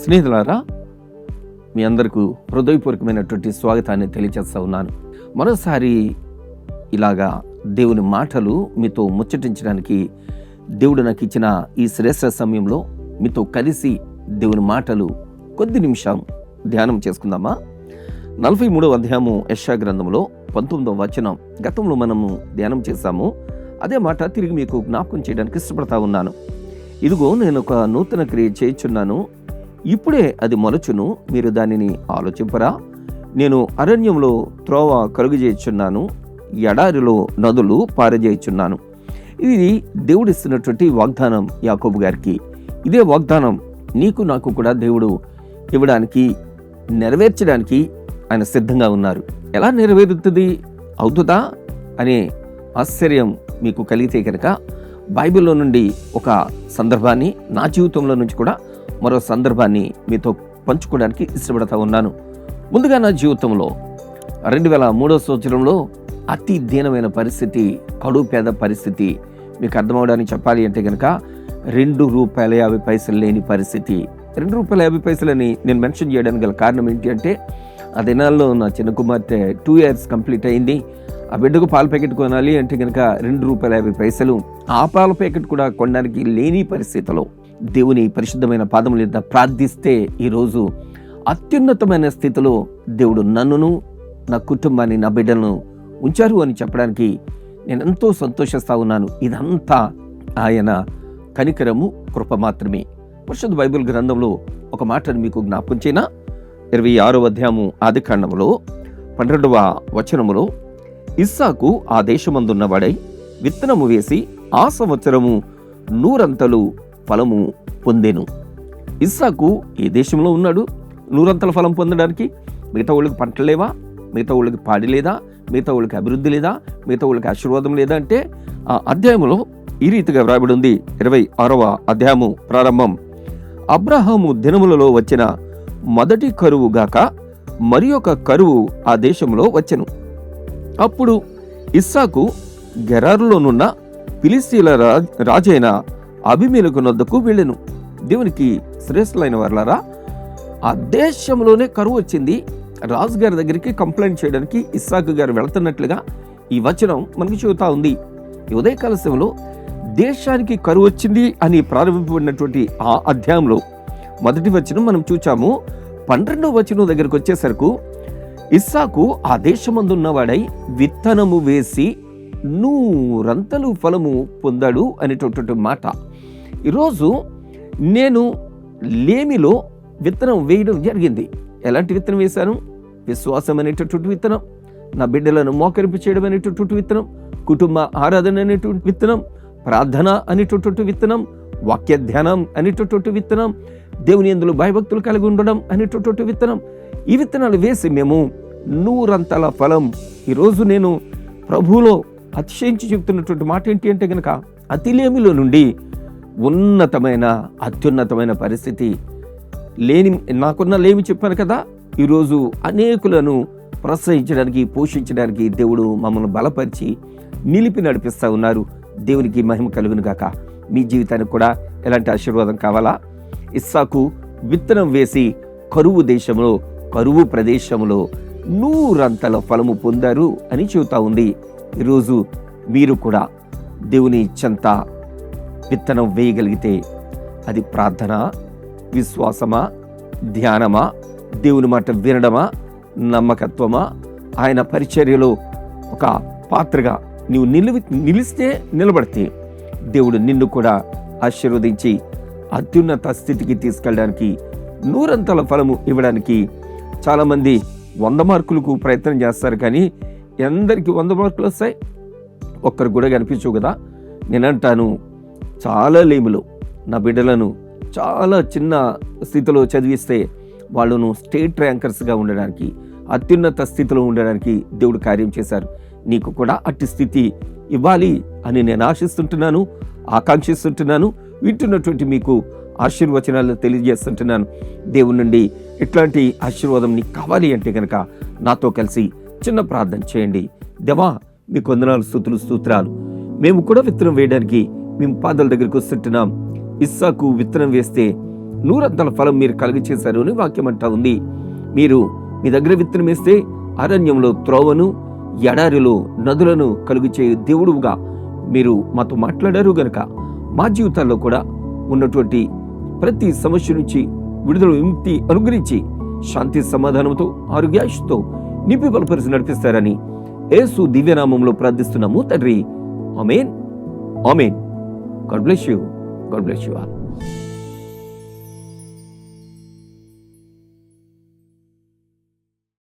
స్నేహితులారా, మీ అందరికీ హృదయపూర్వకమైనటువంటి స్వాగతాన్ని తెలియజేస్తా ఉన్నాను. మరోసారి ఇలాగా దేవుని మాటలు మీతో ముచ్చటించడానికి దేవుడు నాకు ఇచ్చిన ఈ శ్రేష్ఠ సమయంలో మీతో కలిసి దేవుని మాటలు కొద్ది నిమిషం ధ్యానం చేసుకుందామా? 43వ అధ్యాయము యెషయా గ్రంథంలో 19వ వచనం గతంలో మనము ధ్యానం చేశాము. అదే మాట తిరిగి మీకు జ్ఞాపకం చేయడానికి ఇష్టపడతా ఉన్నాను. ఇదిగో, నేను ఒక నూతన క్రియ చేయుచున్నాను, ఇప్పుడే అది మొలచును, మీరు దానిని ఆలోచింపరా? నేను అరణ్యంలో త్రోవ కలుగు చేయుచున్నాను, ఎడారిలో నదులు పారజేయుచున్నాను. ఇది దేవుడిస్తున్నటువంటి వాగ్దానం యాకోబు గారికి. ఇదే వాగ్దానం నీకు నాకు కూడా దేవుడు ఇవ్వడానికి, నెరవేర్చడానికి ఆయన సిద్ధంగా ఉన్నారు. ఎలా నెరవేరుతుంది, అవుతుందా అనే ఆశ్చర్యం మీకు కలిగితే కనుక బైబిల్లో నుండి ఒక సందర్భాన్ని, నా జీవితంలో నుంచి కూడా మరో సందర్భాన్ని మీతో పంచుకోవడానికి ఇష్టపడతా ఉన్నాను. ముందుగా నా జీవితంలో 2003వ సంవత్సరంలో అతి దీనమైన పరిస్థితి, కడు పేద పరిస్థితి. మీకు అర్థమవడానికి చెప్పాలి అంటే కనుక ₹2.50 లేని పరిస్థితి. ₹2.50 అని నేను మెన్షన్ చేయడానికి గల కారణం ఏంటి అంటే, ఆ దినాల్లో నా చిన్న కుమార్తె 2 years కంప్లీట్ అయింది. ఆ బిడ్డకు పాల ప్యాకెట్ కొనాలి అంటే కనుక ₹2.50. ఆ పాల ప్యాకెట్ కూడా కొనడానికి లేని పరిస్థితిలో దేవుని పరిశుద్ధమైన పాదముల యొద్ద ప్రార్థిస్తే ఈరోజు అత్యున్నతమైన స్థితిలో దేవుడు నన్నును, నా కుటుంబాన్ని, నా బిడ్డలను ఉంచారు అని చెప్పడానికి నేను ఎంతో సంతోషిస్తా ఉన్నాను. ఇదంతా ఆయన కనికరము, కృప మాత్రమే. పరిశుద్ధ బైబిల్ గ్రంథంలో ఒక మాటను మీకు జ్ఞాపకం చేయనా? 26వ అధ్యాయము ఆదికాండములో 12వ వచనములో, ఇస్సాకు ఆ దేశమందున్నవాడై విత్తనము వేసి ఆ సంవత్సరము 100 ఫలము పొందెను. ఇస్సాకు ఏ దేశంలో ఉన్నాడు 100 ఫలం పొందడానికి? మిగతా వాళ్ళకి పంటలు లేవా? మిగతా వాళ్ళకి పాడి లేదా? మిగతా వాళ్ళకి అభివృద్ధి లేదా? మిగతా వాళ్ళకి ఆశీర్వాదం లేదా? అంటే ఆ అధ్యాయంలో ఈ రీతిగా వ్రాయబడి ఉంది. 26వ అధ్యాయము ప్రారంభం. అబ్రహాము దినములలో వచ్చిన మొదటి కరువు గాక మరి ఒక కరువు ఆ దేశంలో వచ్చెను. అప్పుడు ఇస్సాకు గెరారులోనున్న ఫిలిస్తీయుల రాజైన అబీమెలెకు నొద్దకు వెళ్ళెను. దేవునికి శ్రేష్ఠులైన వారలారా, ఆ దేశంలోనే కరువు వచ్చింది. రాజుగారి దగ్గరికి కంప్లైంట్ చేయడానికి ఇస్సాకు గారు వెళుతున్నట్లుగా ఈ వచనం మనకు చెబుతా ఉంది. ఈ ఉదయకాల సమయంలో దేశానికి కరువు వచ్చింది అని ప్రారంభింపబడినటువంటి ఆ అధ్యాయంలో మొదటి వచనం మనం చూచాము. 12వ వచనం దగ్గరికి వచ్చేసరికి ఇస్సాకు ఆ దేశమందున్నవాడై విత్తనము వేసి 100 ఫలము పొందాడు అనేటటువంటి మాట. ఈరోజు నేను లేమిలో విత్తనం వేయడం జరిగింది. ఎలాంటి విత్తనం వేశాను? విశ్వాసం అనేటటువంటి విత్తనం, నా బిడ్డలను మోకరింపు చేయడం అనేటటువంటి విత్తనం, కుటుంబ ఆరాధన అనేటువంటి విత్తనం, ప్రార్థన అనేటటువంటి విత్తనం, వాక్య ధ్యానం అనేటటువంటి విత్తనం, దేవుని యందు భయభక్తులు కలిగి ఉండడం అనేటటువంటి విత్తనం. ఈ విత్తనాలు వేసి మేము 100 ఫలం. ఈరోజు నేను ప్రభువులో అతిశయించి చెప్తున్నటువంటి మాట ఏంటి అంటే కనుక, అతిలేమిలో నుండి ఉన్నతమైన, అత్యున్నతమైన పరిస్థితి. నాకున్న లేమి చెప్పాను కదా, ఈరోజు అనేకులను ప్రోత్సహించడానికి, పోషించడానికి దేవుడు మమ్మల్ని బలపరిచి నిలిపి నడిపిస్తూ ఉన్నారు. దేవునికి మహిమ కలుగును గాక. మీ జీవితానికి కూడా ఎలాంటి ఆశీర్వాదం కావాలా? ఇస్సాకు విత్తనం వేసి కరువు దేశంలో, కరువు ప్రదేశంలో 100 ఫలము పొందారు అని చెబుతా ఉంది. ఈరోజు మీరు కూడా దేవుని చెంత విత్తనం వేయగలిగితే అది ప్రార్థన, విశ్వాసమా, ధ్యానమా, దేవుని మాట వినడమా, నమ్మకత్వమా, ఆయన పరిచర్యలో ఒక పాత్రగా నీవు నిలిస్తే, నిలబడితే దేవుడు నిన్ను కూడా ఆశీర్వదించి అత్యున్నత స్థితికి తీసుకెళ్ళడానికి, 100 ఫలము ఇవ్వడానికి. చాలామంది 100 మార్కులకు ప్రయత్నం చేస్తారు, కానీ ఎందరికి 100 మార్కులు వస్తాయి? ఒక్కరికి కూడా కనిపించవు కదా. నేనంటాను, చాలా లేములో నా బిడ్డలను చాలా చిన్న స్థితిలో చదివిస్తే వాళ్ళను స్టేట్ ర్యాంకర్స్గా ఉండడానికి, అత్యున్నత స్థితిలో ఉండడానికి దేవుడు కార్యం చేశారు. నీకు కూడా అట్టి స్థితి ఇవ్వాలి అని నేను ఆశిస్తుంటున్నాను, ఆకాంక్షిస్తుంటున్నాను. వింటున్నటువంటి మీకు ఆశీర్వచనాలు తెలియజేస్తుంటున్నాను. దేవుని నుండి ఇట్లాంటి ఆశీర్వాదం నీకు కావాలి అంటే కనుక నాతో కలిసి చిన్న ప్రార్థన చేయండి. దేవా, మీకు వందనాలు, స్తుతులు, స్తోత్రాలు. మేము కూడా విత్తనం వేయడానికి మేము పాదాల దగ్గరికి వస్తుంటున్నాం. ఇస్సాకు విత్తనం వేస్తే 100 ఫలం మీరు కలుగచేశారు అని వాక్యం అంటా ఉంది. మీరు మీ దగ్గర విత్తనం వేస్తే అరణ్యంలో త్రోవను, ఎడారిలో నదులను కలుగుచే దేవుడుగా మీరు మాతో మాట్లాడారు గనుక మా జీవితాల్లో కూడా ఉన్నటువంటి ప్రతి సమస్య నుంచి విడుదల, విముక్తి అనుగ్రహించి శాంతి సమాధానంతో ఆరోగ్యాశతో నింపి బలపరిచి నడిపిస్తారని యేసు దివ్యనామంలో ప్రార్థిస్తున్నాము తండ్రి. ఆమేన్, ఆమేన్. God bless you, God bless you all.